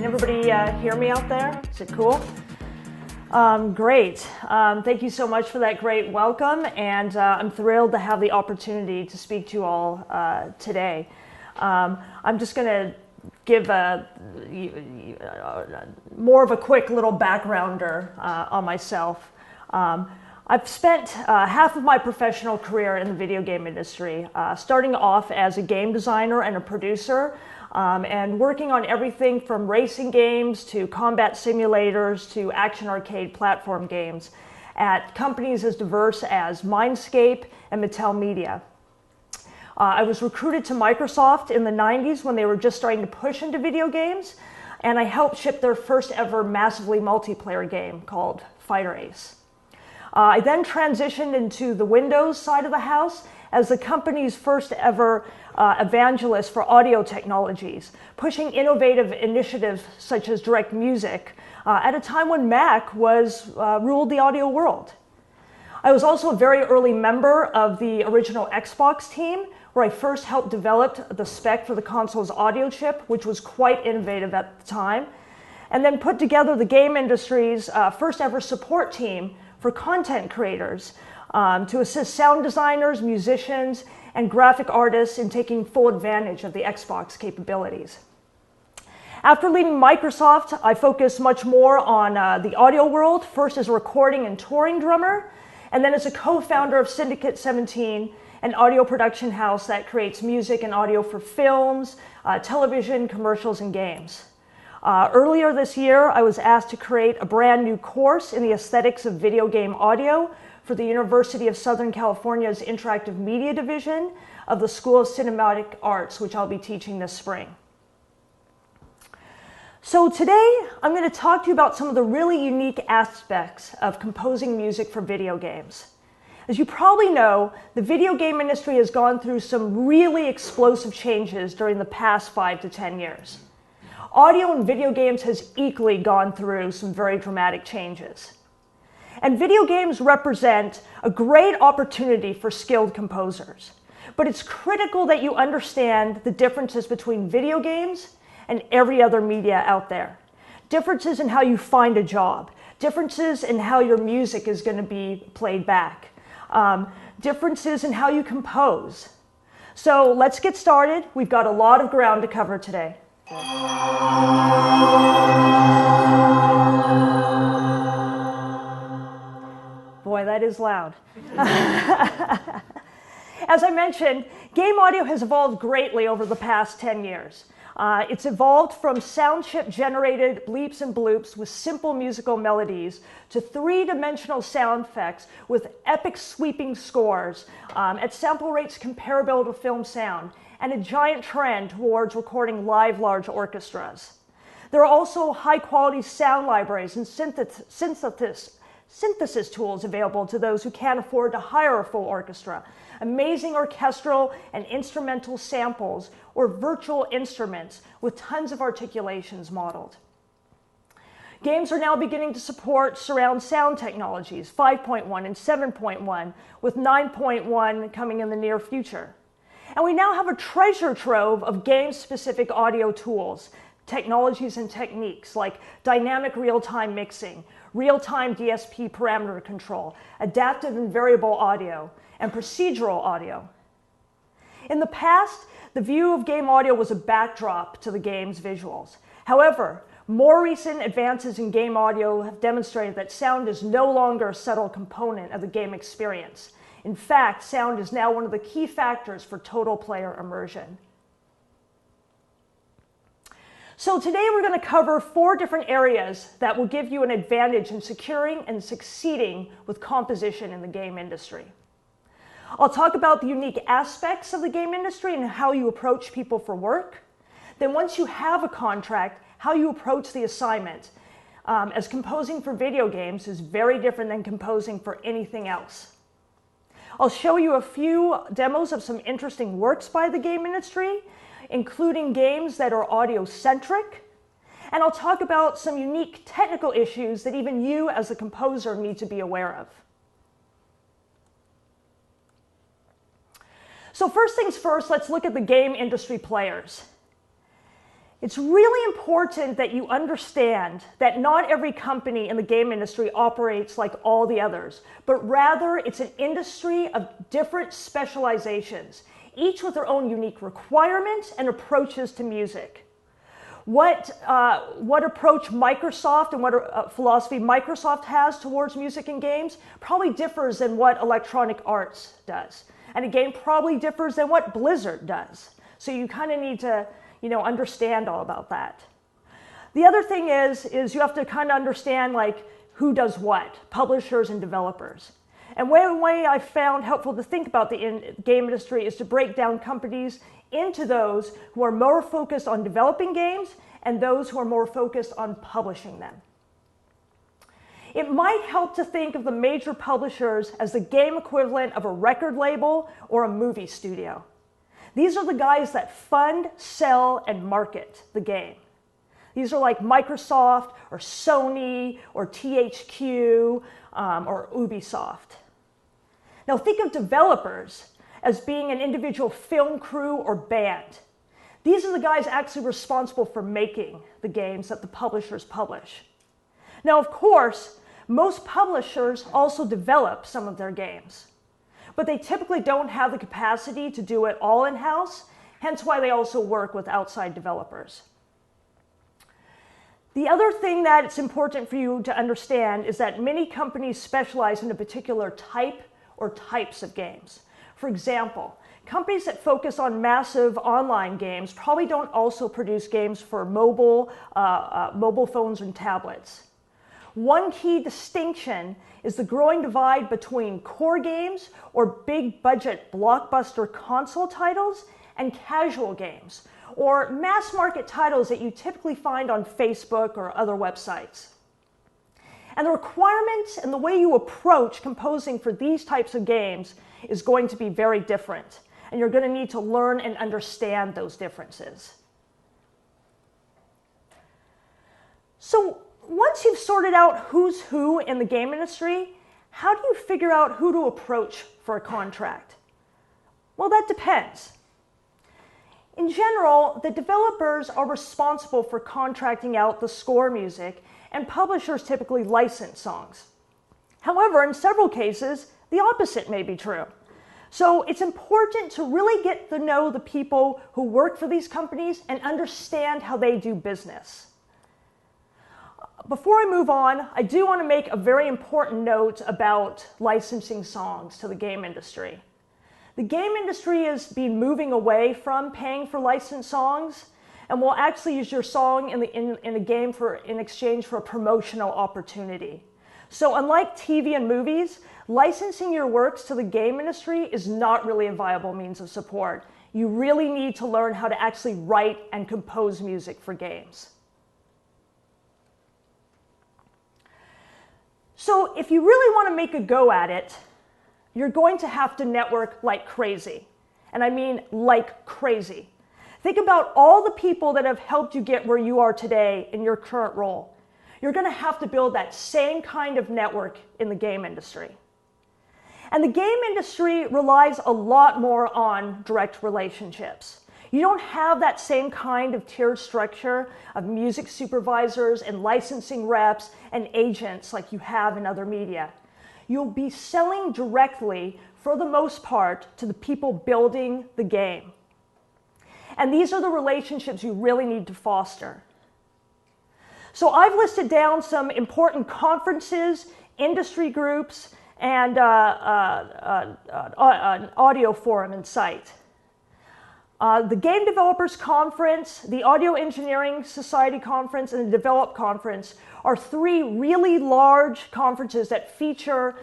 Can everybody hear me out there? Is it cool? Great. Thank you so much for that great welcome, and I'm thrilled to have the opportunity to speak to you all today. I'm just going to give more of a quick little backgrounder on myself. I've spent half of my professional career in the video game industry, starting off as a game designer and a producer, and working on everything from racing games to combat simulators to action arcade platform games at companies as diverse as Mindscape and Mattel Media. I was recruited to Microsoft in the 90s when they were just starting to push into video games, and I helped ship their first ever massively multiplayer game called Fighter Ace. I then transitioned into the Windows side of the house as the company's first ever evangelist for audio technologies, pushing innovative initiatives such as direct music at a time when Mac ruled the audio world. I was also a very early member of the original Xbox team, where I first helped develop the spec for the console's audio chip, which was quite innovative at the time, and then put together the game industry's first ever support team for content creators to assist sound designers, musicians, and graphic artists in taking full advantage of the Xbox capabilities. After leaving Microsoft, I focused much more on the audio world, first as a recording and touring drummer, and then as a co-founder of Syndicate 17, an audio production house that creates music and audio for films, television, commercials, and games. Earlier this year, I was asked to create a brand new course in the aesthetics of video game audio for the University of Southern California's Interactive Media Division of the School of Cinematic Arts, which I'll be teaching this spring. So today, I'm going to talk to you about some of the really unique aspects of composing music for video games. As you probably know, the video game industry has gone through some really explosive changes during the past 5 to 10 years. Audio in video games has equally gone through some very dramatic changes. And video games represent a great opportunity for skilled composers. But it's critical that you understand the differences between video games and every other media out there. Differences in how you find a job. Differences in how your music is going to be played back. Differences in how you compose. So let's get started. We've got a lot of ground to cover today. Boy, that is loud. As I mentioned, game audio has evolved greatly over the past 10 years. It's evolved from sound chip-generated bleeps and bloops with simple musical melodies to three-dimensional sound effects with epic sweeping scores at sample rates comparable to film sound, and a giant trend towards recording live large orchestras. There are also high-quality sound libraries and synthesis tools available to those who can't afford to hire a full orchestra, amazing orchestral and instrumental samples, or virtual instruments with tons of articulations modeled. Games are now beginning to support surround sound technologies, 5.1 and 7.1, with 9.1 coming in the near future. And we now have a treasure trove of game-specific audio tools, technologies and techniques like dynamic real-time mixing, real-time DSP parameter control, adaptive and variable audio, and procedural audio. In the past, the view of game audio was a backdrop to the game's visuals. However, more recent advances in game audio have demonstrated that sound is no longer a subtle component of the game experience. In fact, sound is now one of the key factors for total player immersion. So today we're going to cover 4 different areas that will give you an advantage in securing and succeeding with composition in the game industry. I'll talk about the unique aspects of the game industry and how you approach people for work. Then once you have a contract, how you approach the assignment, as composing for video games is very different than composing for anything else. I'll show you a few demos of some interesting works by the game industry, including games that are audio-centric, and I'll talk about some unique technical issues that even you as a composer need to be aware of. So first things first, let's look at the game industry players. It's really important that you understand that not every company in the game industry operates like all the others, but rather it's an industry of different specializations, each with their own unique requirements and approaches to music. What approach Microsoft and what philosophy Microsoft has towards music and games probably differs than what Electronic Arts does. And again, probably differs than what Blizzard does. So you kind of need to understand all about that. The other thing is you have to kind of understand like who does what, publishers and developers. And one way I found helpful to think about the game industry is to break down companies into those who are more focused on developing games and those who are more focused on publishing them. It might help to think of the major publishers as the game equivalent of a record label or a movie studio. These are the guys that fund, sell, and market the game. These are like Microsoft or Sony or THQ or Ubisoft. Now think of developers as being an individual film crew or band. These are the guys actually responsible for making the games that the publishers publish. Now, of course, most publishers also develop some of their games, but they typically don't have the capacity to do it all in-house, hence why they also work with outside developers. The other thing that it's important for you to understand is that many companies specialize in a particular type or types of games. For example, companies that focus on massive online games probably don't also produce games for mobile phones and tablets. One key distinction is the growing divide between core games or big budget blockbuster console titles and casual games or mass market titles that you typically find on Facebook or other websites. And the requirements and the way you approach composing for these types of games is going to be very different. And you're going to need to learn and understand those differences. So once you've sorted out who's who in the game industry, how do you figure out who to approach for a contract? Well, that depends. In general, the developers are responsible for contracting out the score music, and publishers typically license songs. However, in several cases, the opposite may be true. So it's important to really get to know the people who work for these companies and understand how they do business. Before I move on, I do want to make a very important note about licensing songs to the game industry. The game industry has been moving away from paying for licensed songs and will actually use your song in a game in exchange for a promotional opportunity. So unlike TV and movies, licensing your works to the game industry is not really a viable means of support. You really need to learn how to actually write and compose music for games. So if you really want to make a go at it, you're going to have to network like crazy. And I mean like crazy. Think about all the people that have helped you get where you are today in your current role. You're going to have to build that same kind of network in the game industry. And the game industry relies a lot more on direct relationships. You don't have that same kind of tiered structure of music supervisors and licensing reps and agents like you have in other media. You'll be selling directly, for the most part, to the people building the game. And these are the relationships you really need to foster. So I've listed down some important conferences, industry groups, and an audio forum and site. The Game Developers Conference, the Audio Engineering Society Conference, and the Develop Conference are three really large conferences that feature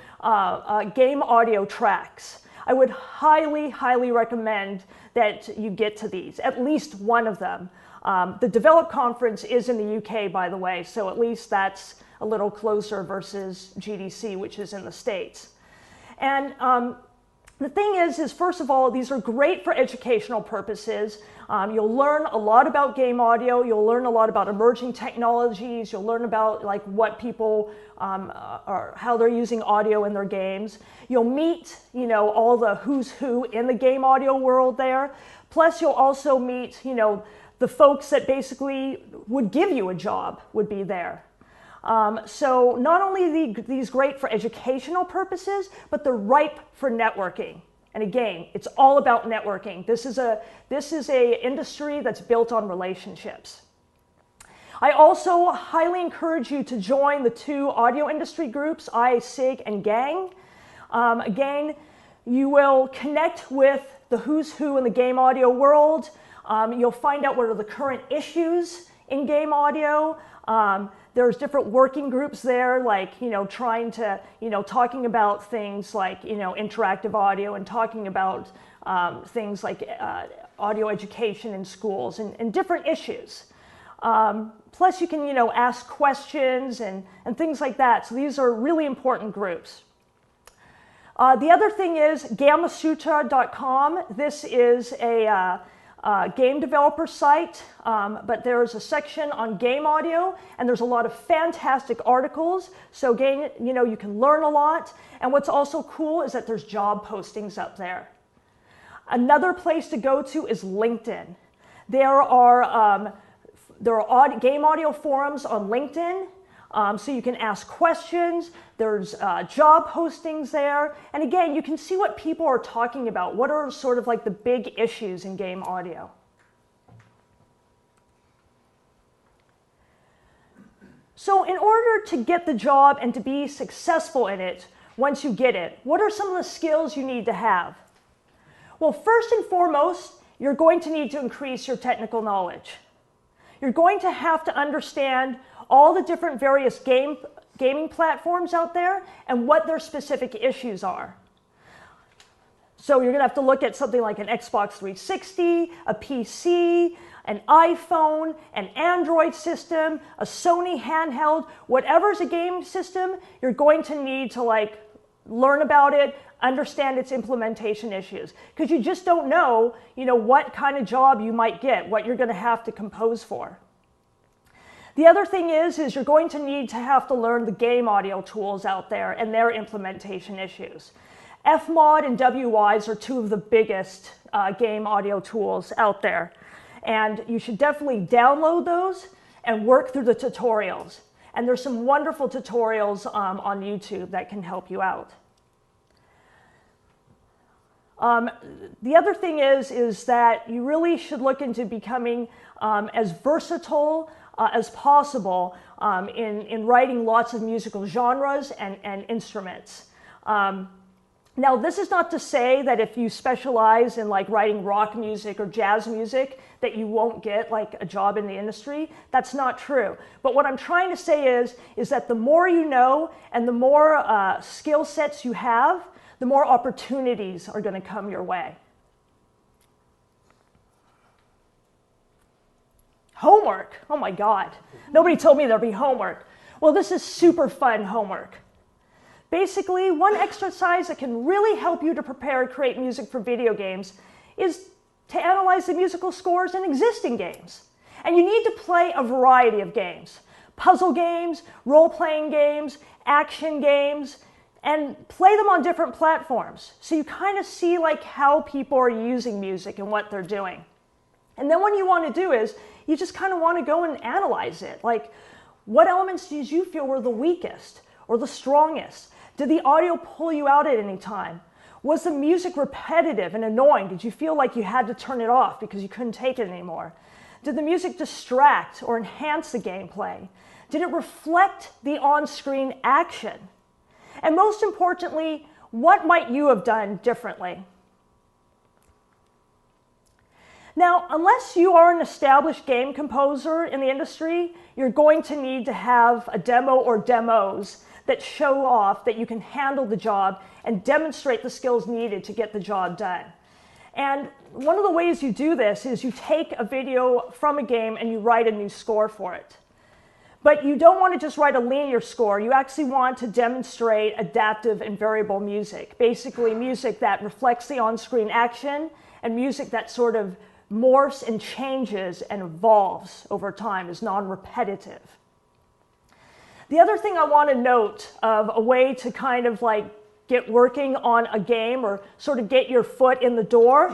game audio tracks. I would highly, highly recommend that you get to these, at least one of them. The Develop Conference is in the UK, by the way, so at least that's a little closer versus GDC, which is in the States. And The thing is first of all, these are great for educational purposes. You'll learn a lot about game audio. You'll learn a lot about emerging technologies. You'll learn about like what people or how they're using audio in their games. You'll meet, you know, all the who's who in the game audio world there. Plus, you'll also meet, you know, the folks that basically would give you a job would be there. So not only these great for educational purposes, but they're ripe for networking. And again, it's all about networking. This is a industry that's built on relationships. I also highly encourage you to join the 2 audio industry groups, SIG and Gang. Again, you will connect with the who's who in the game audio world. You'll find out what are the current issues in game audio. There's different working groups there, like, you know, trying to, you know, talking about things like, you know, interactive audio and talking about things like audio education in schools and different issues. Plus you can, you know, ask questions and things like that. So these are really important groups. The other thing is gamasutra.com. This is a game developer site, but there's a section on game audio, and there's a lot of fantastic articles. So again, you know, you can learn a lot. And what's also cool is that there's job postings up there. Another place to go to is LinkedIn. There are game audio forums on LinkedIn. So you can ask questions, there's job postings there, and again, you can see what people are talking about. What are sort of like the big issues in game audio? So in order to get the job and to be successful in it, once you get it, what are some of the skills you need to have? Well, first and foremost, you're going to need to increase your technical knowledge. You're going to have to understand all the different various gaming platforms out there and what their specific issues are. So you're going to have to look at something like an Xbox 360, a PC, an iPhone, an Android system, a Sony handheld, whatever's a game system, you're going to need to like learn about it, understand its implementation issues, because you just don't know, you know, what kind of job you might get, what you're going to have to compose for. The other thing is you're going to need to have to learn the game audio tools out there and their implementation issues. Fmod and WWise are 2 of the biggest game audio tools out there. And you should definitely download those and work through the tutorials. And there's some wonderful tutorials on YouTube that can help you out. The other thing is that you really should look into becoming as versatile as possible in writing lots of musical genres and instruments. Now, this is not to say that if you specialize in like writing rock music or jazz music that you won't get like a job in the industry. That's not true. But what I'm trying to say is that the more you know and the more skill sets you have, the more opportunities are going to come your way. Homework, oh my God. Nobody told me there'd be homework. Well, this is super fun homework. Basically, one exercise that can really help you to prepare and create music for video games is to analyze the musical scores in existing games. And you need to play a variety of games. Puzzle games, role-playing games, action games, and play them on different platforms. So you kind of see like how people are using music and what they're doing. And then what you want to do is, you just kind of want to go and analyze it. Like, what elements did you feel were the weakest or the strongest? Did the audio pull you out at any time? Was the music repetitive and annoying? Did you feel like you had to turn it off because you couldn't take it anymore? Did the music distract or enhance the gameplay? Did it reflect the on-screen action? And most importantly, what might you have done differently? Now, unless you are an established game composer in the industry, you're going to need to have a demo or demos that show off that you can handle the job and demonstrate the skills needed to get the job done. And one of the ways you do this is you take a video from a game and you write a new score for it. But you don't want to just write a linear score. You actually want to demonstrate adaptive and variable music. Basically, music that reflects the on-screen action and music that sort of morphs and changes and evolves over time, is non-repetitive. The other thing I want to note of a way to kind of like get working on a game or sort of get your foot in the door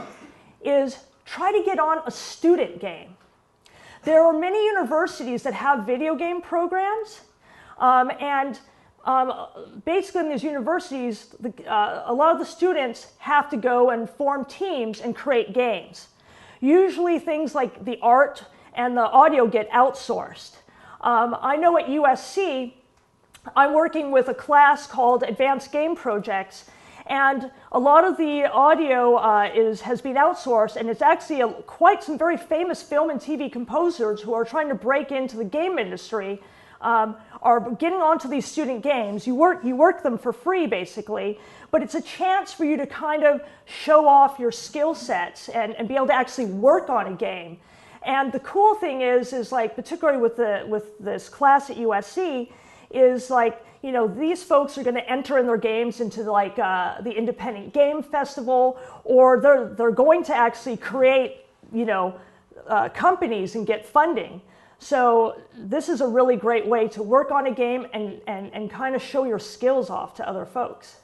is try to get on a student game. There are many universities that have video game programs, basically in these universities, a lot of the students have to go and form teams and create games. Usually things like the art and the audio get outsourced. I know at USC, I'm working with a class called Advanced Game Projects, and a lot of the audio has been outsourced, and it's actually quite some very famous film and TV composers who are trying to break into the game industry are getting onto these student games. You work them for free, basically, but it's a chance for you to kind of show off your skill sets and be able to actually work on a game. And the cool thing is like, particularly with this class at USC, is like, you know, these folks are going to enter in their games into like the Independent Game Festival, or they're going to actually create, you know, companies and get funding. So this is a really great way to work on a game and kind of show your skills off to other folks.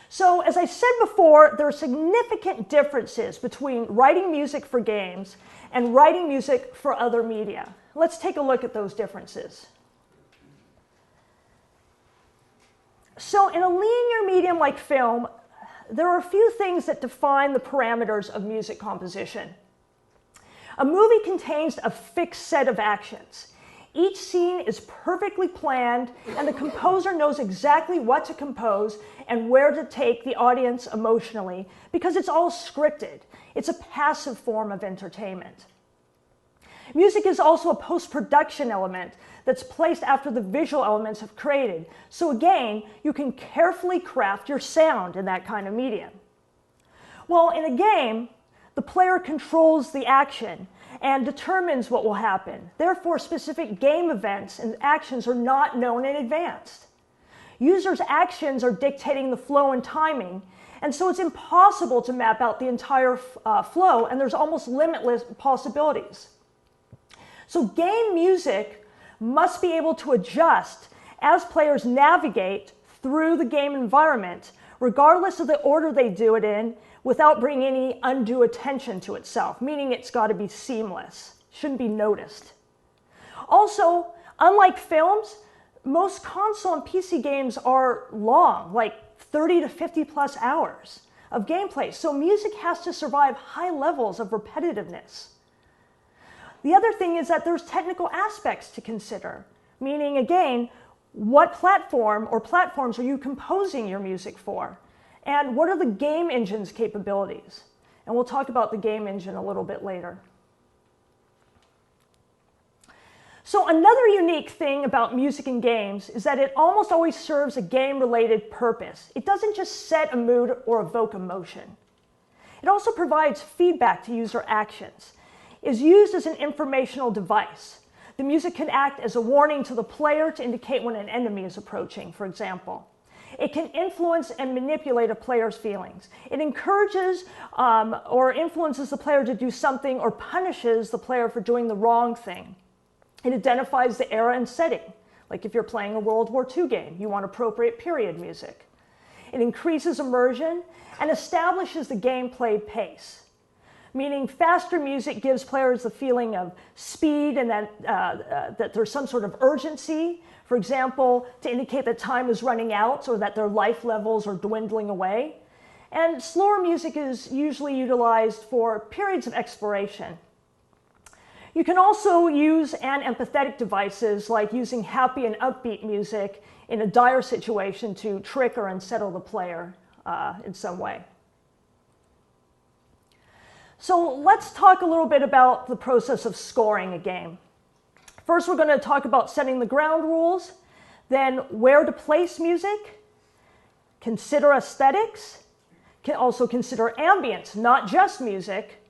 So as I said before, there are significant differences between writing music for games and writing music for other media. Let's take a look at those differences. So in a linear medium like film, there are a few things that define the parameters of music composition. A movie contains a fixed set of actions. Each scene is perfectly planned, and the composer knows exactly what to compose and where to take the audience emotionally, because it's all scripted. It's a passive form of entertainment. Music is also a post-production element that's placed after the visual elements have created. So again, you can carefully craft your sound in that kind of medium. Well, in a game, the player controls the action and determines what will happen. Therefore, specific game events and actions are not known in advance. Users' actions are dictating the flow and timing, and so it's impossible to map out the entire flow, and there's almost limitless possibilities. So game music must be able to adjust as players navigate through the game environment, regardless of the order they do it in, without bringing any undue attention to itself, meaning it's got to be seamless, shouldn't be noticed. Also, unlike films, most console and PC games are long, like 30 to 50 plus hours of gameplay, so music has to survive high levels of repetitiveness. The other thing is that there's technical aspects to consider, meaning, again, what platform or platforms are you composing your music for? And what are the game engine's capabilities? And we'll talk about the game engine a little bit later. So another unique thing about music in games is that it almost always serves a game-related purpose. It doesn't just set a mood or evoke emotion. It also provides feedback to user actions. It is used as an informational device. The music can act as a warning to the player to indicate when an enemy is approaching, for example. It can influence and manipulate a player's feelings. It encourages or influences the player to do something or punishes the player for doing the wrong thing. It identifies the era and setting. Like if you're playing a World War II game, you want appropriate period music. It increases immersion and establishes the gameplay pace, meaning faster music gives players the feeling of speed and that there's some sort of urgency. For example, to indicate that time is running out or that their life levels are dwindling away. And slower music is usually utilized for periods of exploration. You can also use empathetic devices like using happy and upbeat music in a dire situation to trick or unsettle the player in some way. So let's talk a little bit about the process of scoring a game. First, we're going to talk about setting the ground rules, then where to place music, consider aesthetics, can also consider ambience, not just music,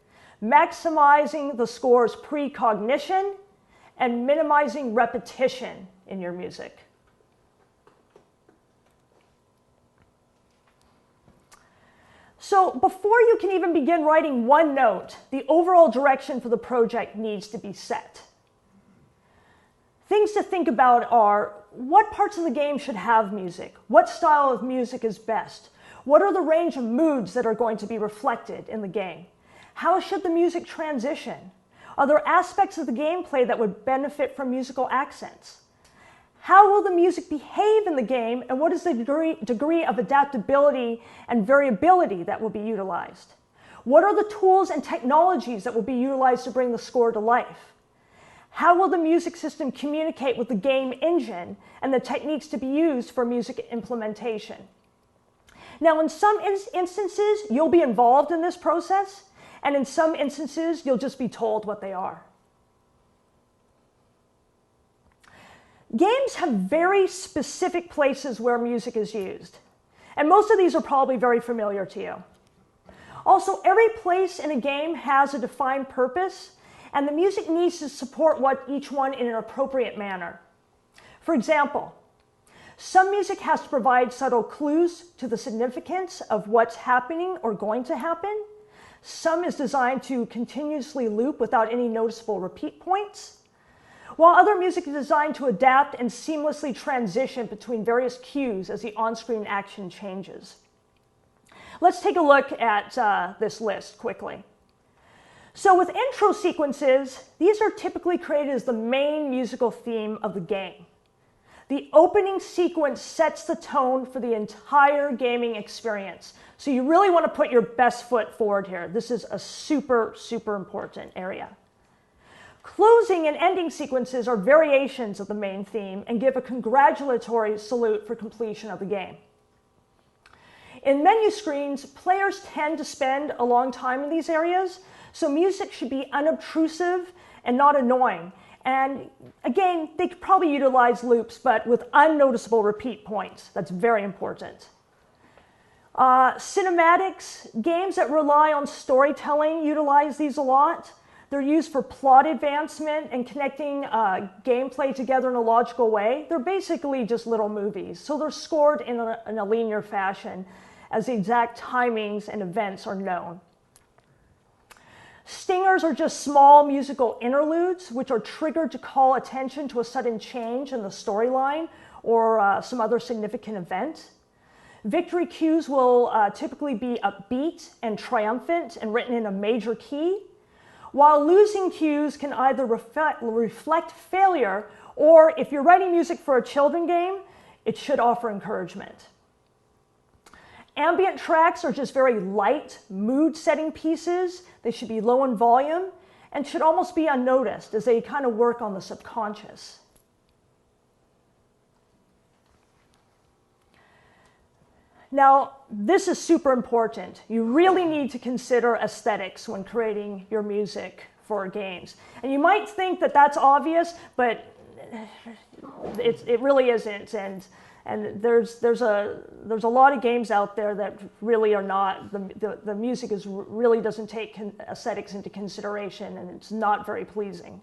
maximizing the score's precognition and minimizing repetition in your music. So before you can even begin writing one note, the overall direction for the project needs to be set. Things to think about are, what parts of the game should have music? What style of music is best? What are the range of moods that are going to be reflected in the game? How should the music transition? Are there aspects of the gameplay that would benefit from musical accents? How will the music behave in the game, and what is the degree of adaptability and variability that will be utilized? What are the tools and technologies that will be utilized to bring the score to life? How will the music system communicate with the game engine and the techniques to be used for music implementation? Now, in some instances, you'll be involved in this process, and in some instances, you'll just be told what they are. Games have very specific places where music is used, and most of these are probably very familiar to you. Also, every place in a game has a defined purpose, and the music needs to support each one in an appropriate manner. For example, some music has to provide subtle clues to the significance of what's happening or going to happen. Some is designed to continuously loop without any noticeable repeat points, while other music is designed to adapt and seamlessly transition between various cues as the on-screen action changes. Let's take a look at this list quickly. So with intro sequences, these are typically created as the main musical theme of the game. The opening sequence sets the tone for the entire gaming experience. So you really want to put your best foot forward here. This is a super, super important area. Closing and ending sequences are variations of the main theme and give a congratulatory salute for completion of the game. In menu screens, players tend to spend a long time in these areas, so music should be unobtrusive and not annoying. And again, they could probably utilize loops, but with unnoticeable repeat points. That's very important. Cinematics, games that rely on storytelling utilize these a lot. They're used for plot advancement and connecting gameplay together in a logical way. They're basically just little movies, so they're scored in a linear fashion as the exact timings and events are known. Stingers are just small musical interludes which are triggered to call attention to a sudden change in the storyline or some other significant event. Victory cues will typically be upbeat and triumphant and written in a major key, while losing cues can either reflect failure or, if you're writing music for a children's game, it should offer encouragement. Ambient tracks are just very light, mood-setting pieces. They should be low in volume and should almost be unnoticed as they kind of work on the subconscious. Now, this is super important. You really need to consider aesthetics when creating your music for games. And you might think that that's obvious, but it really isn't. And there's a lot of games out there that really are not. The music really doesn't take aesthetics into consideration, and it's not very pleasing.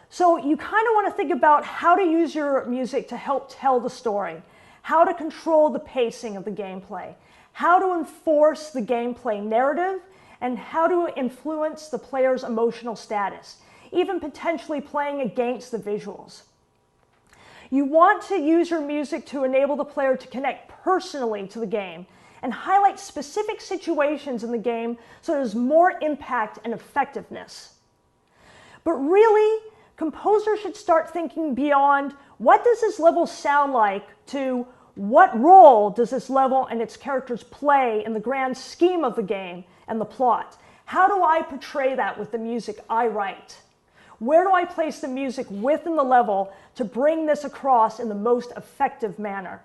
So you kind of want to think about how to use your music to help tell the story, how to control the pacing of the gameplay, how to enforce the gameplay narrative, and how to influence the player's emotional status, even potentially playing against the visuals. You want to use your music to enable the player to connect personally to the game and highlight specific situations in the game so there's more impact and effectiveness. But really, composers should start thinking beyond what does this level sound like to what role does this level and its characters play in the grand scheme of the game and the plot? How do I portray that with the music I write? Where do I place the music within the level to bring this across in the most effective manner?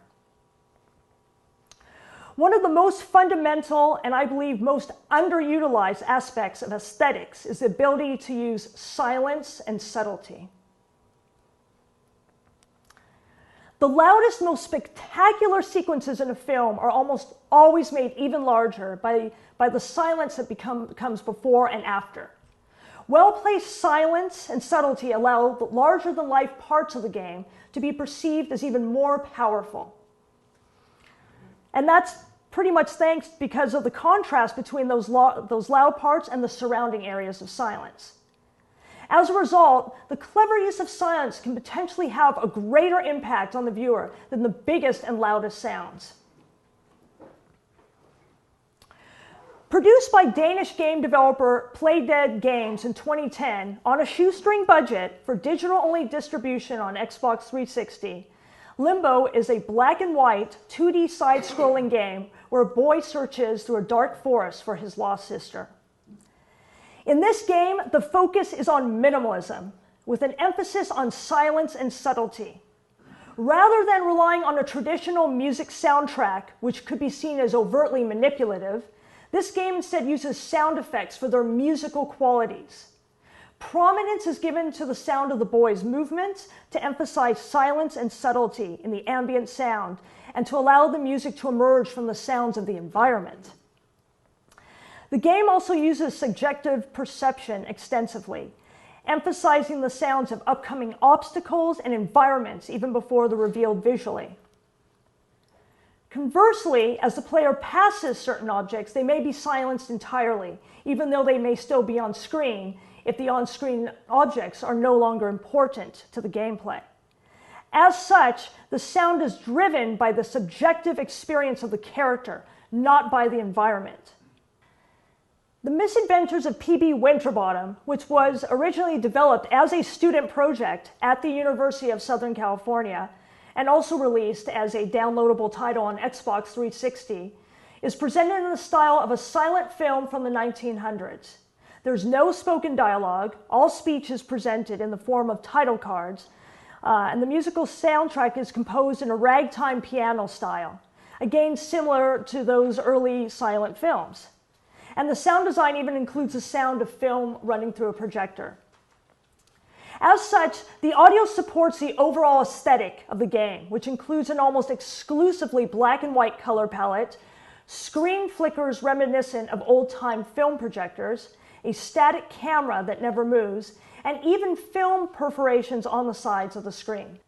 One of the most fundamental and I believe most underutilized aspects of aesthetics is the ability to use silence and subtlety. The loudest, most spectacular sequences in a film are almost always made even larger by by the silence that comes before and after. Well-placed silence and subtlety allow the larger-than-life parts of the game to be perceived as even more powerful. And that's pretty much thanks because of the contrast between those loud parts and the surrounding areas of silence. As a result, the clever use of silence can potentially have a greater impact on the viewer than the biggest and loudest sounds. Produced by Danish game developer Playdead Games in 2010 on a shoestring budget for digital-only distribution on Xbox 360, Limbo is a black and white 2D side-scrolling game where a boy searches through a dark forest for his lost sister. In this game, the focus is on minimalism, with an emphasis on silence and subtlety. Rather than relying on a traditional music soundtrack, which could be seen as overtly manipulative, this game instead uses sound effects for their musical qualities. Prominence is given to the sound of the boy's movements to emphasize silence and subtlety in the ambient sound and to allow the music to emerge from the sounds of the environment. The game also uses subjective perception extensively, emphasizing the sounds of upcoming obstacles and environments even before they're revealed visually. Conversely, as the player passes certain objects, they may be silenced entirely, even though they may still be on screen, if the on-screen objects are no longer important to the gameplay. As such, the sound is driven by the subjective experience of the character, not by the environment. The Misadventures of P.B. Winterbottom, which was originally developed as a student project at the University of Southern California, and also released as a downloadable title on Xbox 360, is presented in the style of a silent film from the 1900s. There's no spoken dialogue, all speech is presented in the form of title cards, and the musical soundtrack is composed in a ragtime piano style, again similar to those early silent films. And the sound design even includes the sound of film running through a projector. As such, the audio supports the overall aesthetic of the game, which includes an almost exclusively black and white color palette, screen flickers reminiscent of old-time film projectors, a static camera that never moves, and even film perforations on the sides of the screen.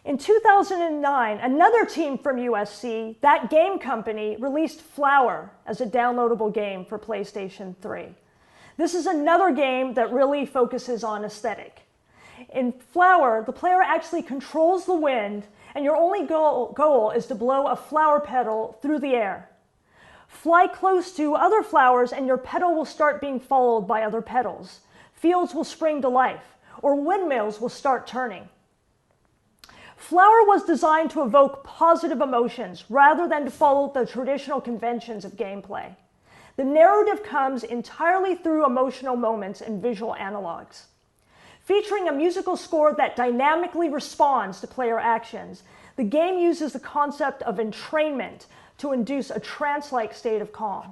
In 2009, another team from USC, that game company, released Flower as a downloadable game for PlayStation 3. This is another game that really focuses on aesthetic. In Flower, the player actually controls the wind, and your only goal is to blow a flower petal through the air. Fly close to other flowers and your petal will start being followed by other petals. Fields will spring to life, or windmills will start turning. Flower was designed to evoke positive emotions rather than to follow the traditional conventions of gameplay. The narrative comes entirely through emotional moments and visual analogs. Featuring a musical score that dynamically responds to player actions, the game uses the concept of entrainment to induce a trance-like state of calm.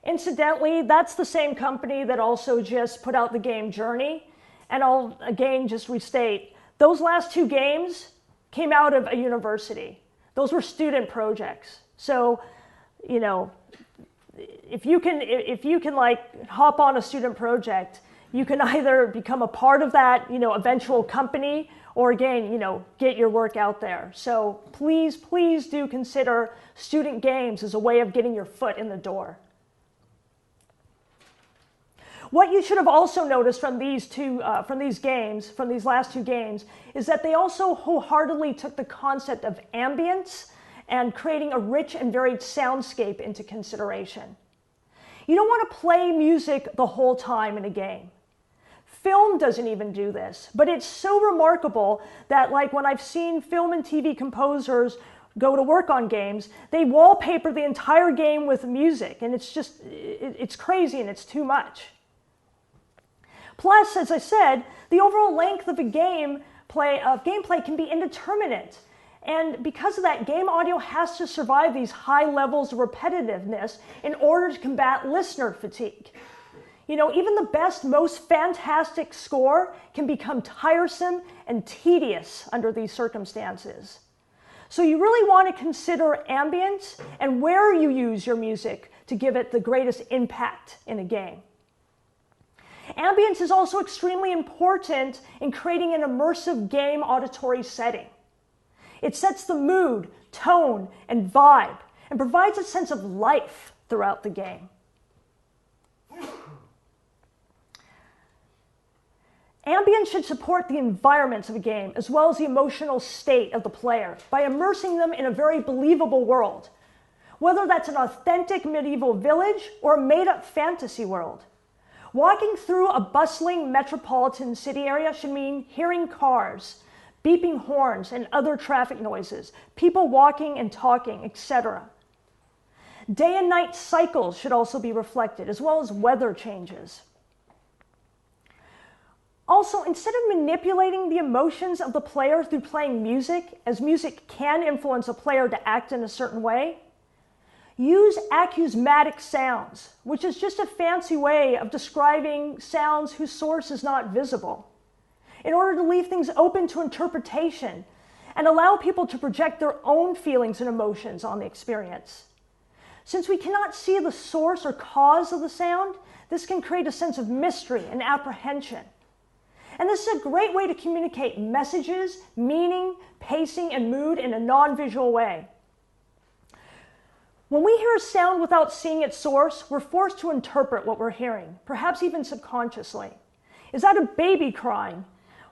Incidentally, that's the same company that also just put out the game Journey, and I'll again just restate, those last two games came out of a university. Those were student projects. So, you know, if you can like hop on a student project, you can either become a part of that, you know, eventual company, or again, you know, get your work out there. So please, please do consider student games as a way of getting your foot in the door. What you should have also noticed from these last two games, is that they also wholeheartedly took the concept of ambience and creating a rich and varied soundscape into consideration. You don't want to play music the whole time in a game. Film doesn't even do this, but it's so remarkable that, like, when I've seen film and TV composers go to work on games, they wallpaper the entire game with music, and it's just, it's crazy and it's too much. Plus, as I said, the overall length of gameplay can be indeterminate. And because of that, game audio has to survive these high levels of repetitiveness in order to combat listener fatigue. You know, even the best, most fantastic score can become tiresome and tedious under these circumstances. So you really want to consider ambience and where you use your music to give it the greatest impact in a game. Ambience is also extremely important in creating an immersive game auditory setting. It sets the mood, tone, and vibe, and provides a sense of life throughout the game. Ambience should support the environments of a game as well as the emotional state of the player by immersing them in a very believable world, whether that's an authentic medieval village or a made-up fantasy world. Walking through a bustling metropolitan city area should mean hearing cars, beeping horns and other traffic noises, people walking and talking, etc. Day and night cycles should also be reflected, as well as weather changes. Also, instead of manipulating the emotions of the player through playing music, as music can influence a player to act in a certain way, use acousmatic sounds, which is just a fancy way of describing sounds whose source is not visible, in order to leave things open to interpretation and allow people to project their own feelings and emotions on the experience. Since we cannot see the source or cause of the sound, this can create a sense of mystery and apprehension. And this is a great way to communicate messages, meaning, pacing, and mood in a non-visual way. When we hear a sound without seeing its source, we're forced to interpret what we're hearing, perhaps even subconsciously. Is that a baby crying?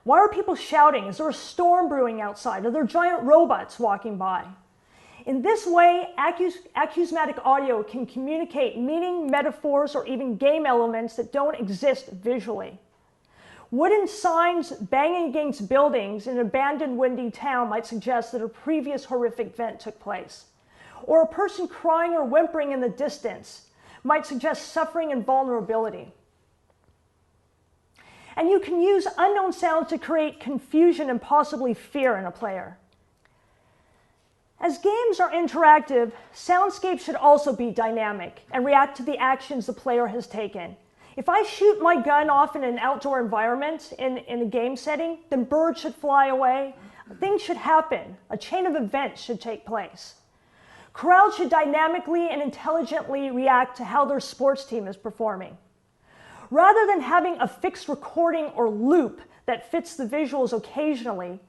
Why are people shouting? Is there a storm brewing outside? Are there giant robots walking by? In this way, acousmatic audio can communicate meaning, metaphors, or even game elements that don't exist visually. Wooden signs banging against buildings in an abandoned windy town might suggest that a previous horrific event took place. Or a person crying or whimpering in the distance might suggest suffering and vulnerability. And you can use unknown sounds to create confusion and possibly fear in a player. As games are interactive, soundscapes should also be dynamic and react to the actions the player has taken. If I shoot my gun off in an outdoor environment in a game setting, then birds should fly away, things should happen, a chain of events should take place. Crowds should dynamically and intelligently react to how their sports team is performing. Rather than having a fixed recording or loop that fits the visuals occasionally,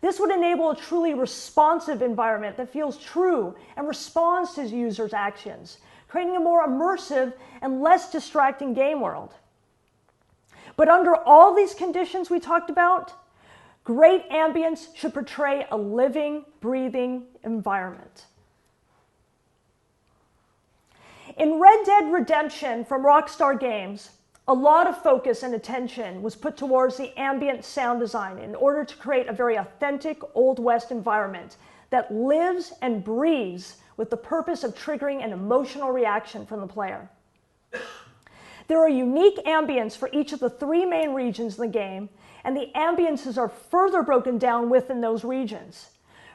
this would enable a truly responsive environment that feels true and responds to users' actions, creating a more immersive and less distracting game world. But under all these conditions we talked about, great ambience should portray a living, breathing environment. In Red Dead Redemption from Rockstar Games, a lot of focus and attention was put towards the ambient sound design in order to create a very authentic Old West environment that lives and breathes with the purpose of triggering an emotional reaction from the player. There are unique ambience for each of the 3 main regions in the game, and the ambiences are further broken down within those regions.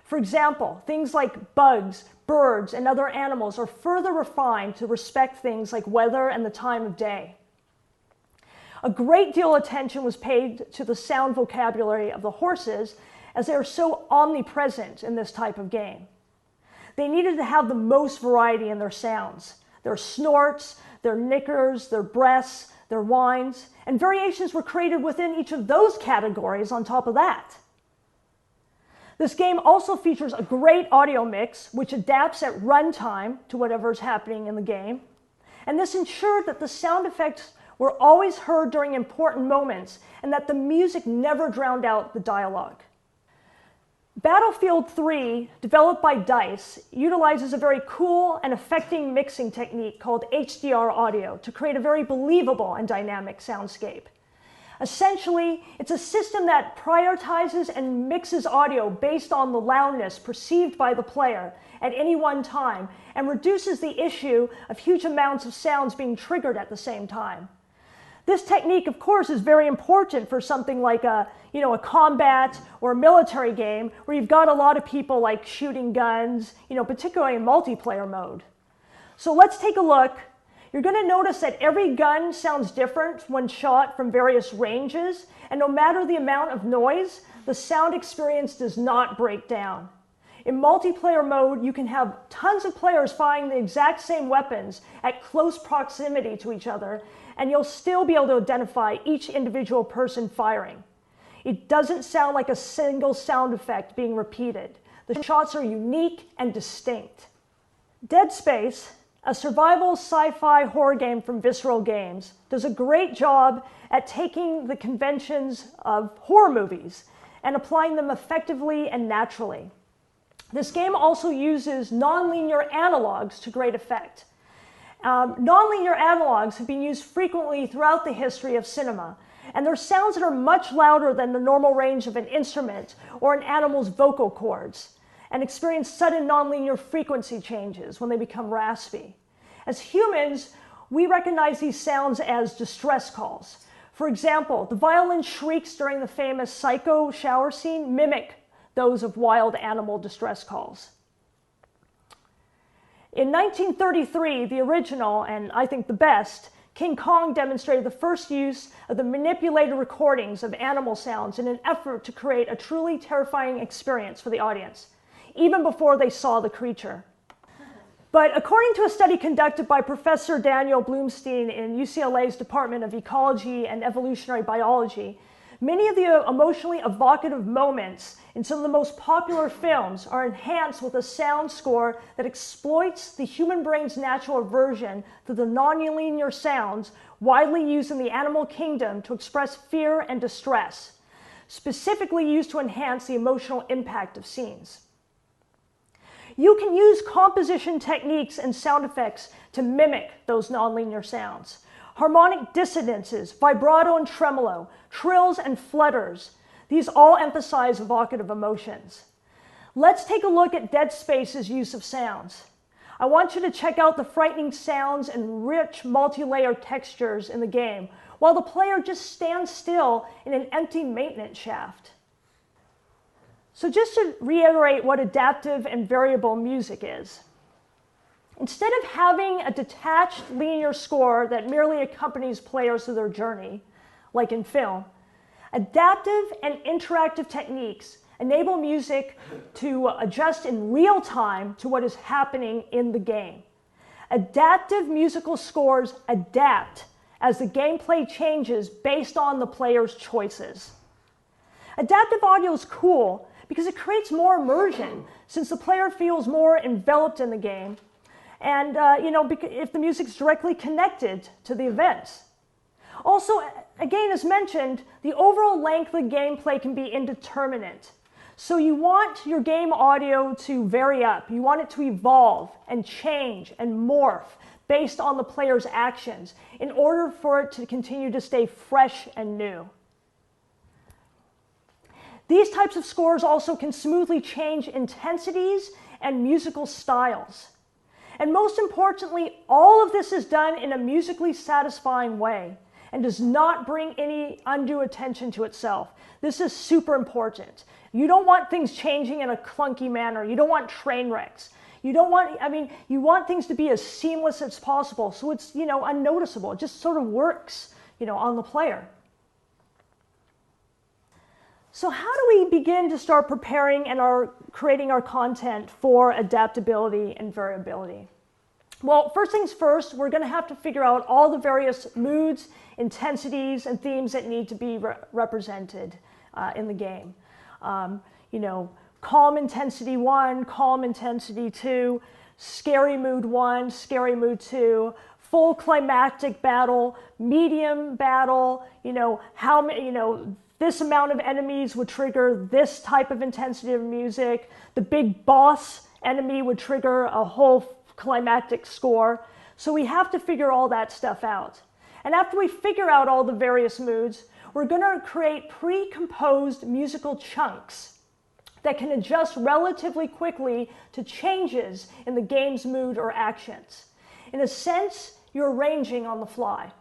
For example, things like bugs, birds, and other animals are further refined to respect things like weather and the time of day. A great deal of attention was paid to the sound vocabulary of the horses, as they are so omnipresent in this type of game. They needed to have the most variety in their sounds, their snorts, their nickers, their breaths, their whines, and variations were created within each of those categories on top of that. This game also features a great audio mix, which adapts at runtime to whatever is happening in the game, and this ensured that the sound effects were always heard during important moments and that the music never drowned out the dialogue. Battlefield 3, developed by DICE, utilizes a very cool and affecting mixing technique called HDR audio to create a very believable and dynamic soundscape. Essentially, it's a system that prioritizes and mixes audio based on the loudness perceived by the player at any one time and reduces the issue of huge amounts of sounds being triggered at the same time. This technique, of course, is very important for something like a combat or a military game where you've got a lot of people like shooting guns, particularly in multiplayer mode. So let's take a look. You're going to notice that every gun sounds different when shot from various ranges, and no matter the amount of noise, the sound experience does not break down. In multiplayer mode, you can have tons of players firing the exact same weapons at close proximity to each other, and you'll still be able to identify each individual person firing. It doesn't sound like a single sound effect being repeated. The shots are unique and distinct. Dead Space, a survival sci-fi horror game from Visceral Games, does a great job at taking the conventions of horror movies and applying them effectively and naturally. This game also uses nonlinear analogs to great effect. Nonlinear analogs have been used frequently throughout the history of cinema, and they're sounds that are much louder than the normal range of an instrument or an animal's vocal cords, and experience sudden nonlinear frequency changes when they become raspy. As humans, we recognize these sounds as distress calls. For example, the violin shrieks during the famous Psycho shower scene mimic those of wild animal distress calls. In 1933, the original, and I think the best, King Kong demonstrated the first use of the manipulated recordings of animal sounds in an effort to create a truly terrifying experience for the audience, even before they saw the creature. But according to a study conducted by Professor Daniel Bloomstein in UCLA's Department of Ecology and Evolutionary Biology, many of the emotionally evocative moments in some of the most popular films are enhanced with a sound score that exploits the human brain's natural aversion to the nonlinear sounds widely used in the animal kingdom to express fear and distress, specifically used to enhance the emotional impact of scenes. You can use composition techniques and sound effects to mimic those nonlinear sounds. Harmonic dissonances, vibrato and tremolo, trills and flutters, these all emphasize evocative emotions. Let's take a look at Dead Space's use of sounds. I want you to check out the frightening sounds and rich multi-layered textures in the game, while the player just stands still in an empty maintenance shaft. So just to reiterate what adaptive and variable music is. Instead of having a detached linear score that merely accompanies players through their journey, like in film, adaptive and interactive techniques enable music to adjust in real time to what is happening in the game. Adaptive musical scores adapt as the gameplay changes based on the player's choices. Adaptive audio is cool because it creates more immersion, since the player feels more enveloped in the game, and if the music's directly connected to the events. Also, again, as mentioned, the overall length of the gameplay can be indeterminate. So you want your game audio to vary up. You want it to evolve and change and morph based on the player's actions in order for it to continue to stay fresh and new. These types of scores also can smoothly change intensities and musical styles. And most importantly, all of this is done in a musically satisfying way and does not bring any undue attention to itself. This is super important. You don't want things changing in a clunky manner. You don't want train wrecks. You want things to be as seamless as possible so it's, unnoticeable. It just sort of works, on the player. So how do we begin to start preparing and creating our content for adaptability and variability? Well, first things first, we're going to have to figure out all the various moods, intensities, and themes that need to be represented in the game. Calm intensity 1, calm intensity 2, scary mood 1, scary mood 2, full climactic battle, medium battle, this amount of enemies would trigger this type of intensity of music. The big boss enemy would trigger a whole climactic score. So we have to figure all that stuff out. And after we figure out all the various moods, we're going to create pre-composed musical chunks that can adjust relatively quickly to changes in the game's mood or actions. In a sense, you're arranging on the fly.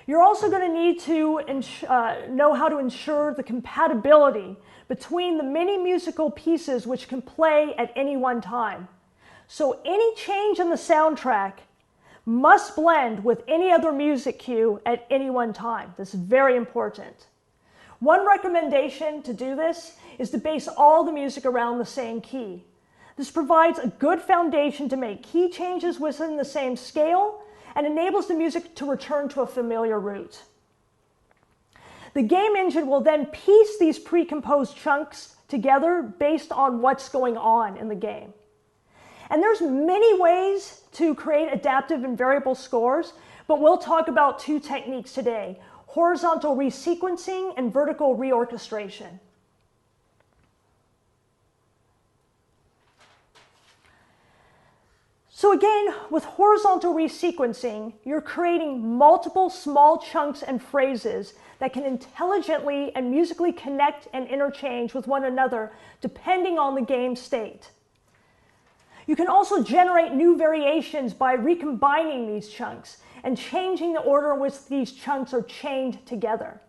You're also going to need to know how to ensure the compatibility between the many musical pieces which can play at any one time. So any change in the soundtrack must blend with any other music cue at any one time. This is very important. One recommendation to do this is to base all the music around the same key. This provides a good foundation to make key changes within the same scale and enables the music to return to a familiar route. The game engine will then piece these pre-composed chunks together based on what's going on in the game. And there's many ways to create adaptive and variable scores, but we'll talk about two techniques today: horizontal resequencing and vertical reorchestration. So again, with horizontal resequencing, you're creating multiple small chunks and phrases that can intelligently and musically connect and interchange with one another depending on the game state. You can also generate new variations by recombining these chunks and changing the order in which these chunks are chained together.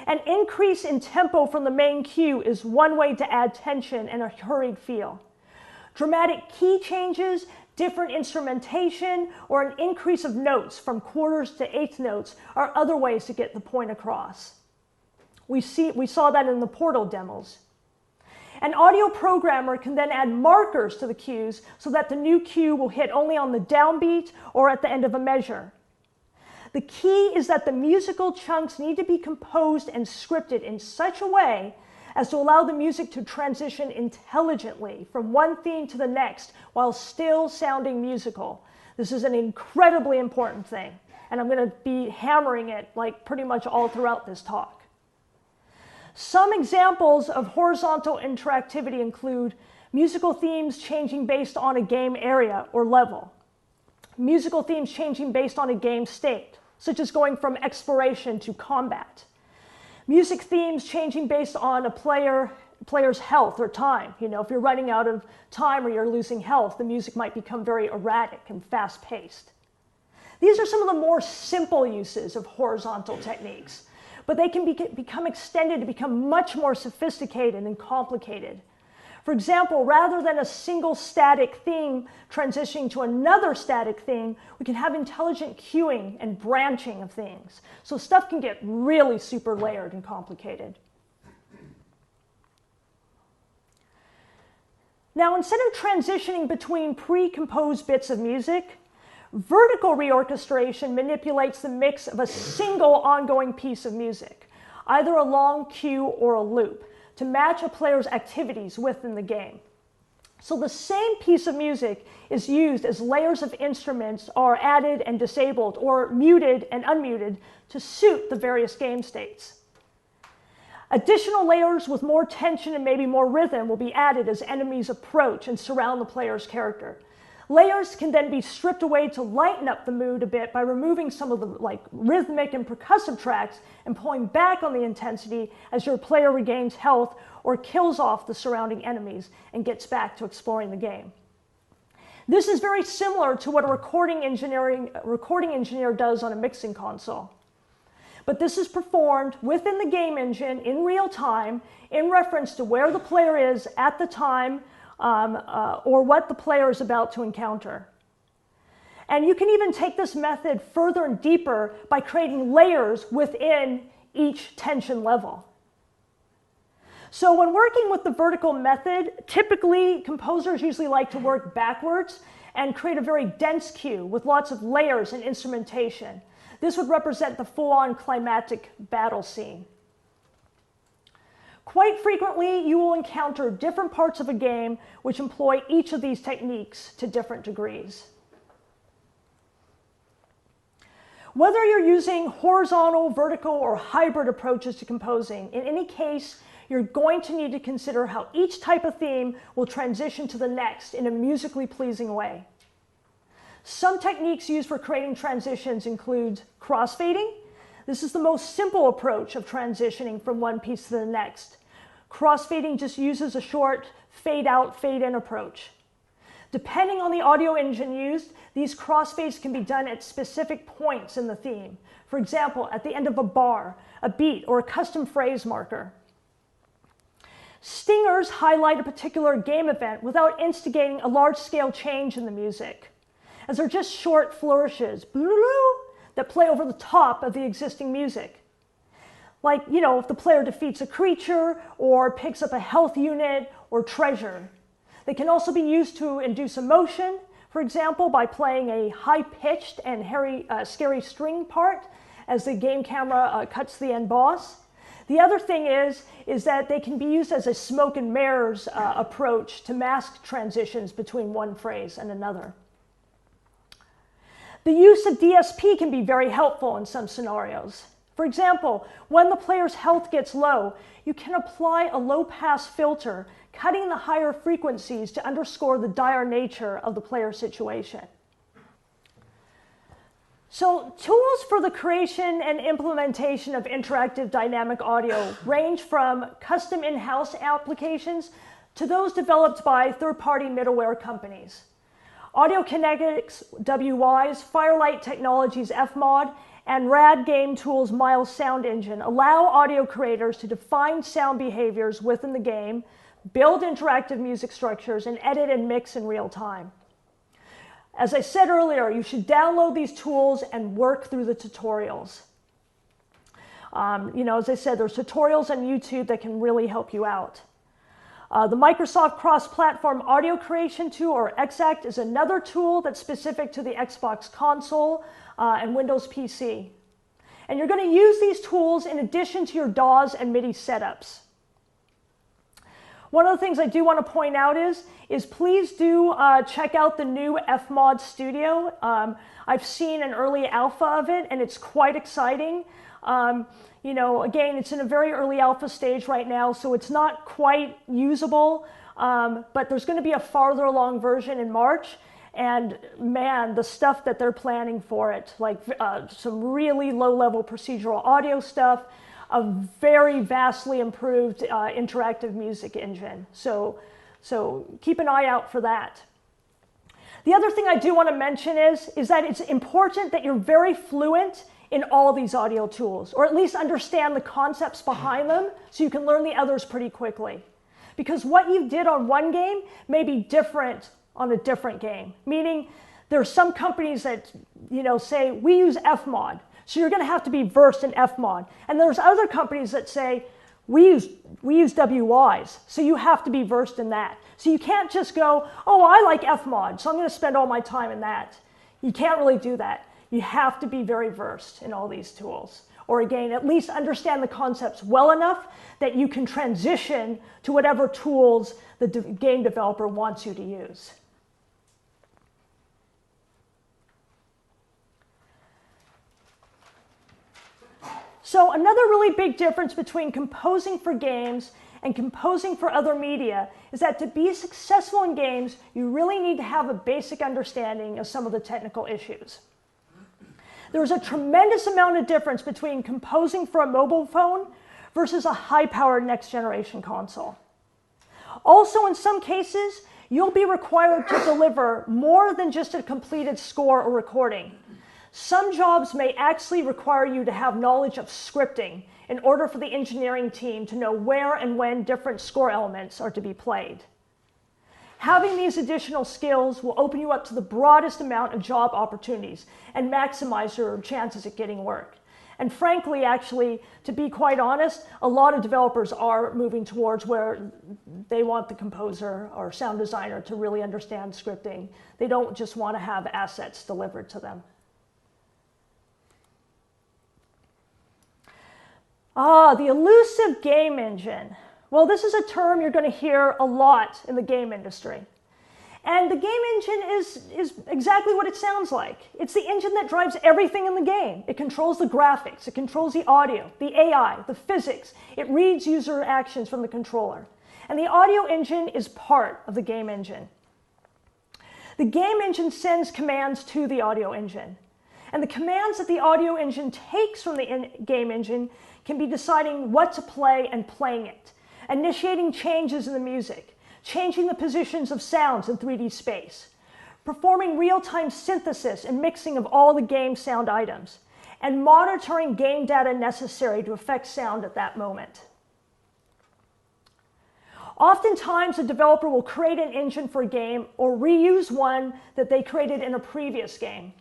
An increase in tempo from the main cue is one way to add tension and a hurried feel. Dramatic key changes, different instrumentation, or an increase of notes from quarters to eighth notes are other ways to get the point across. We saw that in the Portal demos. An audio programmer can then add markers to the cues so that the new cue will hit only on the downbeat or at the end of a measure. The key is that the musical chunks need to be composed and scripted in such a way as to allow the music to transition intelligently from one theme to the next while still sounding musical. This is an incredibly important thing, and I'm going to be hammering it like pretty much all throughout this talk. Some examples of horizontal interactivity include musical themes changing based on a game area or level, musical themes changing based on a game state, such as going from exploration to combat, music themes changing based on a player's health or time. You know, if you're running out of time or you're losing health, the music might become very erratic and fast-paced. These are some of the more simple uses of horizontal techniques, but they can become extended to become much more sophisticated and complicated. For example, rather than a single static theme transitioning to another static theme, we can have intelligent cueing and branching of things. So stuff can get really super layered and complicated. Now, instead of transitioning between pre-composed bits of music, vertical reorchestration manipulates the mix of a single ongoing piece of music, either a long cue or a loop, to match a player's activities within the game. So the same piece of music is used as layers of instruments are added and disabled or muted and unmuted to suit the various game states. Additional layers with more tension and maybe more rhythm will be added as enemies approach and surround the player's character. Layers can then be stripped away to lighten up the mood a bit by removing some of the rhythmic and percussive tracks and pulling back on the intensity as your player regains health or kills off the surrounding enemies and gets back to exploring the game. This is very similar to what a recording engineer does on a mixing console. But this is performed within the game engine in real time in reference to where the player is at the time or what the player is about to encounter. And you can even take this method further and deeper by creating layers within each tension level. So when working with the vertical method, typically composers usually like to work backwards and create a very dense cue with lots of layers and instrumentation. This would represent the full-on climactic battle scene. Quite frequently, you will encounter different parts of a game which employ each of these techniques to different degrees. Whether you're using horizontal, vertical, or hybrid approaches to composing, in any case, you're going to need to consider how each type of theme will transition to the next in a musically pleasing way. Some techniques used for creating transitions include crossfading. This is the most simple approach of transitioning from one piece to the next. Crossfading just uses a short fade-out, fade-in approach. Depending on the audio engine used, these crossfades can be done at specific points in the theme. For example, at the end of a bar, a beat, or a custom phrase marker. Stingers highlight a particular game event without instigating a large-scale change in the music, as they're just short flourishes that play over the top of the existing music. Like, if the player defeats a creature or picks up a health unit or treasure. They can also be used to induce emotion, for example, by playing a high-pitched and scary string part as the game camera cuts to the end boss. The other thing is that they can be used as a smoke and mirrors approach to mask transitions between one phrase and another. The use of DSP can be very helpful in some scenarios. For example, when the player's health gets low, you can apply a low-pass filter, cutting the higher frequencies to underscore the dire nature of the player's situation. So, tools for the creation and implementation of interactive dynamic audio range from custom in-house applications to those developed by third-party middleware companies. Audiokinetics WY's Firelight Technologies FMOD and Rad Game Tools Miles Sound Engine allow audio creators to define sound behaviors within the game, build interactive music structures, and edit and mix in real time. As I said earlier, you should download these tools and work through the tutorials. As I said, there's tutorials on YouTube that can really help you out. The Microsoft Cross-Platform Audio Creation Tool, or XACT, is another tool that's specific to the Xbox console and Windows PC. And you're going to use these tools in addition to your DAWs and MIDI setups. One of the things I do want to point out is please do check out the new FMOD Studio. I've seen an early alpha of it, and it's quite exciting. Again, it's in a very early alpha stage right now, so it's not quite usable, but there's going to be a farther along version in March. And man, the stuff that they're planning for it, like some really low-level procedural audio stuff, a very vastly improved interactive music engine. So keep an eye out for that. The other thing I do want to mention is that it's important that you're very fluent in all these audio tools, or at least understand the concepts behind them so you can learn the others pretty quickly. Because what you did on one game may be different on a different game. Meaning there are some companies that say, we use FMOD, so you're going to have to be versed in FMOD. And there's other companies that say, we use WYs, so you have to be versed in that. So you can't just go, oh, I like FMOD, so I'm going to spend all my time in that. You can't really do that. You have to be very versed in all these tools. Or again, at least understand the concepts well enough that you can transition to whatever tools the game developer wants you to use. So another really big difference between composing for games and composing for other media is that to be successful in games, you really need to have a basic understanding of some of the technical issues. There's a tremendous amount of difference between composing for a mobile phone versus a high-powered next-generation console. Also, in some cases, you'll be required to deliver more than just a completed score or recording. Some jobs may actually require you to have knowledge of scripting in order for the engineering team to know where and when different score elements are to be played. Having these additional skills will open you up to the broadest amount of job opportunities and maximize your chances at getting work. And frankly, actually, to be quite honest, a lot of developers are moving towards where they want the composer or sound designer to really understand scripting. They don't just want to have assets delivered to them. The elusive game engine. Well, this is a term you're going to hear a lot in the game industry. And the game engine is exactly what it sounds like. It's the engine that drives everything in the game. It controls the graphics, it controls the audio, the AI, the physics. It reads user actions from the controller. And the audio engine is part of the game engine. The game engine sends commands to the audio engine. And the commands that the audio engine takes from the game engine can be deciding what to play and playing it, initiating changes in the music, changing the positions of sounds in 3D space, performing real-time synthesis and mixing of all the game sound items, and monitoring game data necessary to affect sound at that moment. Oftentimes, a developer will create an engine for a game or reuse one that they created in a previous game.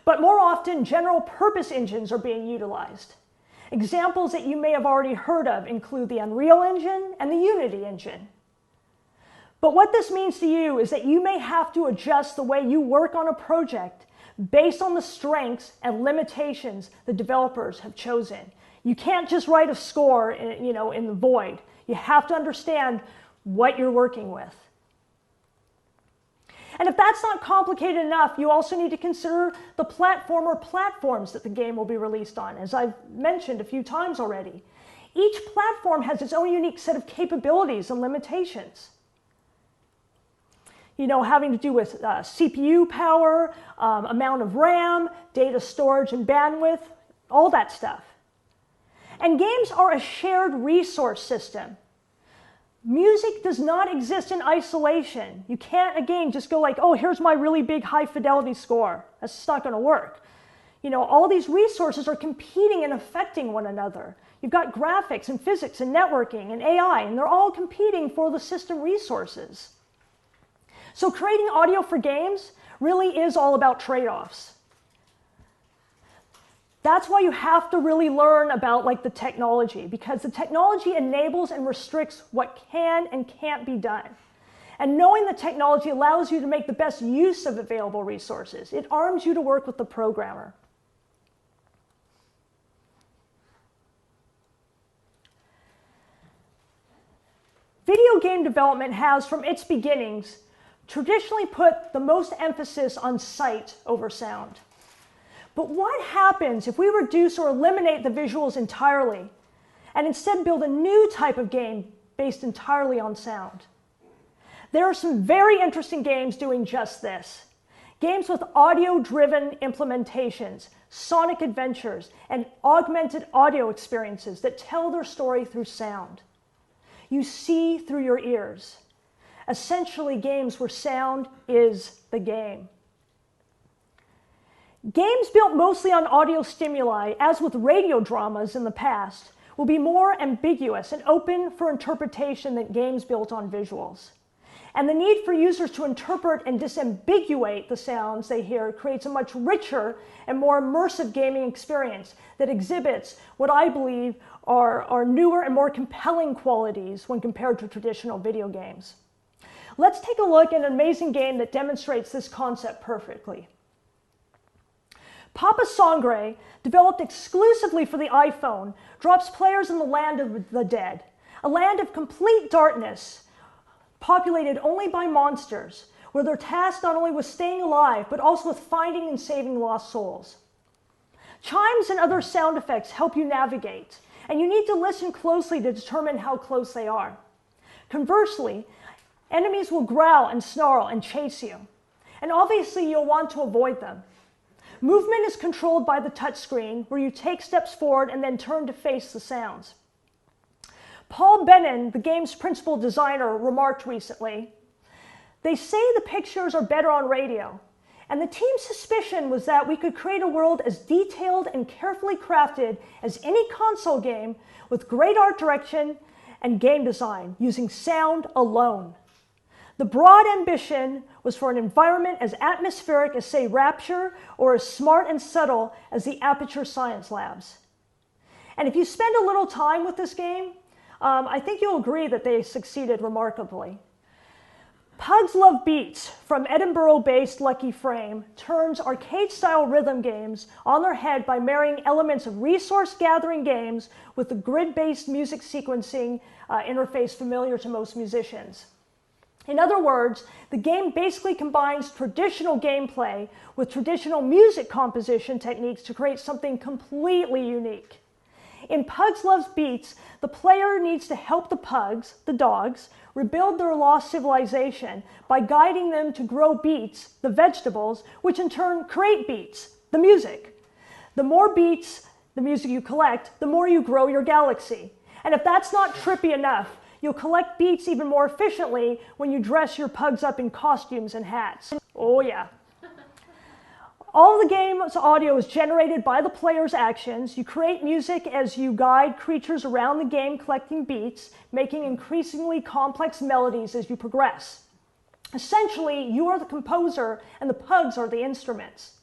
But more often, general purpose engines are being utilized. Examples that you may have already heard of include the Unreal Engine and the Unity engine. But what this means to you is that you may have to adjust the way you work on a project based on the strengths and limitations the developers have chosen. You can't just write a score in the void. You have to understand what you're working with. And if that's not complicated enough, you also need to consider the platform or platforms that the game will be released on, as I've mentioned a few times already. Each platform has its own unique set of capabilities and limitations. Having to do with CPU power, amount of RAM, data storage and bandwidth, all that stuff. And games are a shared resource system. Music does not exist in isolation. You can't, again, just go like, oh, here's my really big high fidelity score. That's just not going to work. All these resources are competing and affecting one another. You've got graphics and physics and networking and AI, and they're all competing for the system resources. So creating audio for games really is all about trade-offs. That's why you have to really learn about the technology, because the technology enables and restricts what can and can't be done. And knowing the technology allows you to make the best use of available resources. It arms you to work with the programmer. Video game development has, from its beginnings, traditionally put the most emphasis on sight over sound. But what happens if we reduce or eliminate the visuals entirely and instead build a new type of game based entirely on sound? There are some very interesting games doing just this. Games with audio-driven implementations, sonic adventures, and augmented audio experiences that tell their story through sound. You see through your ears. Essentially, games where sound is the game. Games built mostly on audio stimuli, as with radio dramas in the past, will be more ambiguous and open for interpretation than games built on visuals. And the need for users to interpret and disambiguate the sounds they hear creates a much richer and more immersive gaming experience that exhibits what I believe are newer and more compelling qualities when compared to traditional video games. Let's take a look at an amazing game that demonstrates this concept perfectly. Papa Sangre, developed exclusively for the iPhone, drops players in the land of the dead, a land of complete darkness, populated only by monsters, where they're tasked not only with staying alive, but also with finding and saving lost souls. Chimes and other sound effects help you navigate, and you need to listen closely to determine how close they are. Conversely, enemies will growl and snarl and chase you, and obviously you'll want to avoid them. Movement is controlled by the touchscreen, where you take steps forward and then turn to face the sounds. Paul Bennon, the game's principal designer, remarked recently, "They say the pictures are better on radio, and the team's suspicion was that we could create a world as detailed and carefully crafted as any console game, with great art direction and game design, using sound alone. The broad ambition was for an environment as atmospheric as, say, Rapture, or as smart and subtle as the Aperture Science Labs." And if you spend a little time with this game, I think you'll agree that they succeeded remarkably. Pugs Love Beats, from Edinburgh-based Lucky Frame, turns arcade-style rhythm games on their head by marrying elements of resource-gathering games with the grid-based music sequencing interface familiar to most musicians. In other words, the game basically combines traditional gameplay with traditional music composition techniques to create something completely unique. In Pugs Love Beats, the player needs to help the pugs, the dogs, rebuild their lost civilization by guiding them to grow beets, the vegetables, which in turn create beats, the music. The more beets, the music you collect, the more you grow your galaxy. And if that's not trippy enough, you'll collect beets even more efficiently when you dress your pugs up in costumes and hats. Oh yeah. All the game's audio is generated by the player's actions. You create music as you guide creatures around the game collecting beats, making increasingly complex melodies as you progress. Essentially, you are the composer and the pugs are the instruments.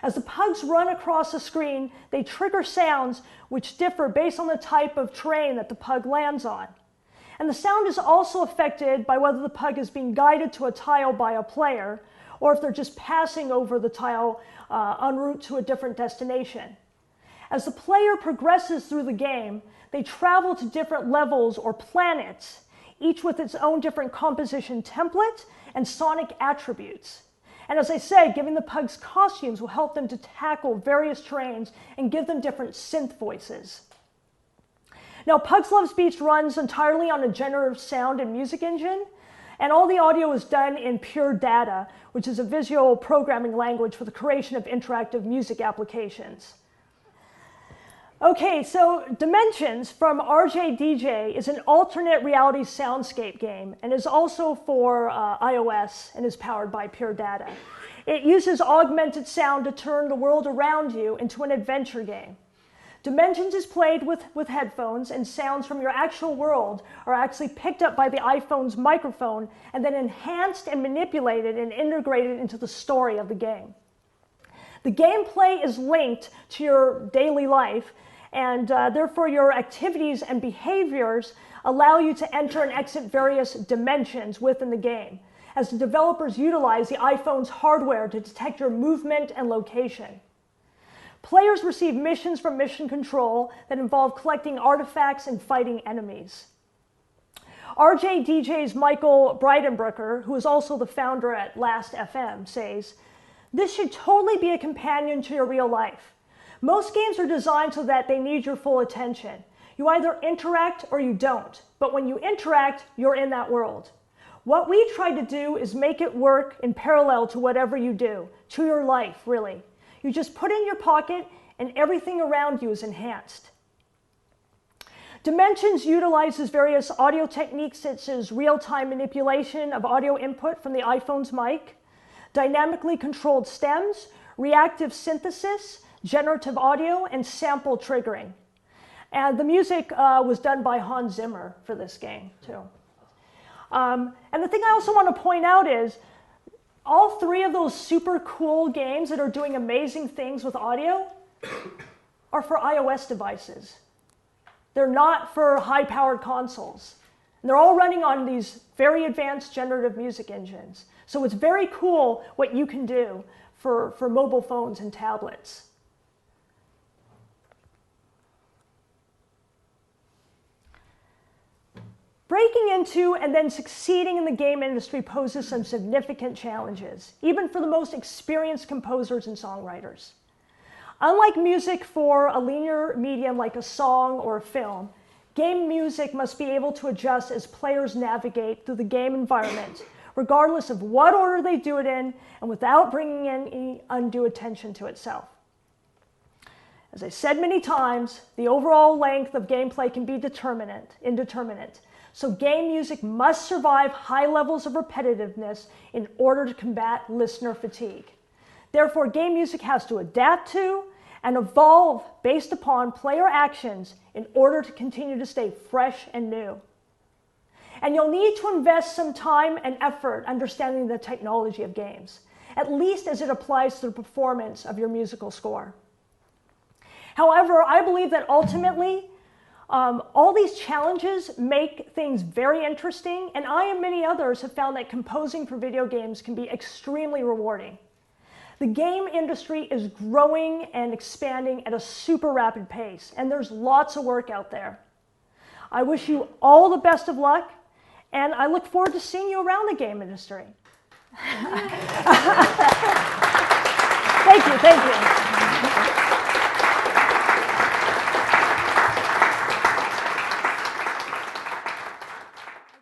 As the pugs run across the screen, they trigger sounds which differ based on the type of terrain that the pug lands on. And the sound is also affected by whether the pug is being guided to a tile by a player, or if they're just passing over the tile en route to a different destination. As the player progresses through the game, they travel to different levels or planets, each with its own different composition template and sonic attributes. And as I said, giving the pugs costumes will help them to tackle various terrains and give them different synth voices. Now, Pugs Love Speech runs entirely on a generative sound and music engine, and all the audio is done in pure data, which is a visual programming language for the creation of interactive music applications. Okay, so Dimensions from RJDJ is an alternate reality soundscape game and is also for iOS and is powered by pure data. It uses augmented sound to turn the world around you into an adventure game. Dimensions is played with headphones, and sounds from your actual world are actually picked up by the iPhone's microphone and then enhanced and manipulated and integrated into the story of the game. The gameplay is linked to your daily life, and therefore your activities and behaviors allow you to enter and exit various dimensions within the game, as the developers utilize the iPhone's hardware to detect your movement and location. Players receive missions from Mission Control that involve collecting artifacts and fighting enemies. RJDJ's Michael Breidenbrucker, who is also the founder at Last.fm, says, "This should totally be a companion to your real life. Most games are designed so that they need your full attention. You either interact or you don't, but when you interact, you're in that world. What we try to do is make it work in parallel to whatever you do, to your life, really. You just put it in your pocket and everything around you is enhanced." Dimensions utilizes various audio techniques such as real-time manipulation of audio input from the iPhone's mic, dynamically controlled stems, reactive synthesis, generative audio, and sample triggering. And the music was done by Hans Zimmer for this game, too. And the thing I also want to point out is, all three of those super cool games that are doing amazing things with audio are for iOS devices. They're not for high-powered consoles. And they're all running on these very advanced generative music engines. So it's very cool what you can do for mobile phones and tablets. Breaking into and then succeeding in the game industry poses some significant challenges, even for the most experienced composers and songwriters. Unlike music for a linear medium like a song or a film, game music must be able to adjust as players navigate through the game environment, regardless of what order they do it in, and without bringing in any undue attention to itself. As I said many times, the overall length of gameplay can be indeterminate. So game music must survive high levels of repetitiveness in order to combat listener fatigue. Therefore, game music has to adapt to and evolve based upon player actions in order to continue to stay fresh and new. And you'll need to invest some time and effort understanding the technology of games, at least as it applies to the performance of your musical score. However, I believe that ultimately, all these challenges make things very interesting, and I and many others have found that composing for video games can be extremely rewarding. The game industry is growing and expanding at a super rapid pace, and there's lots of work out there. I wish you all the best of luck, and I look forward to seeing you around the game industry. Thank you.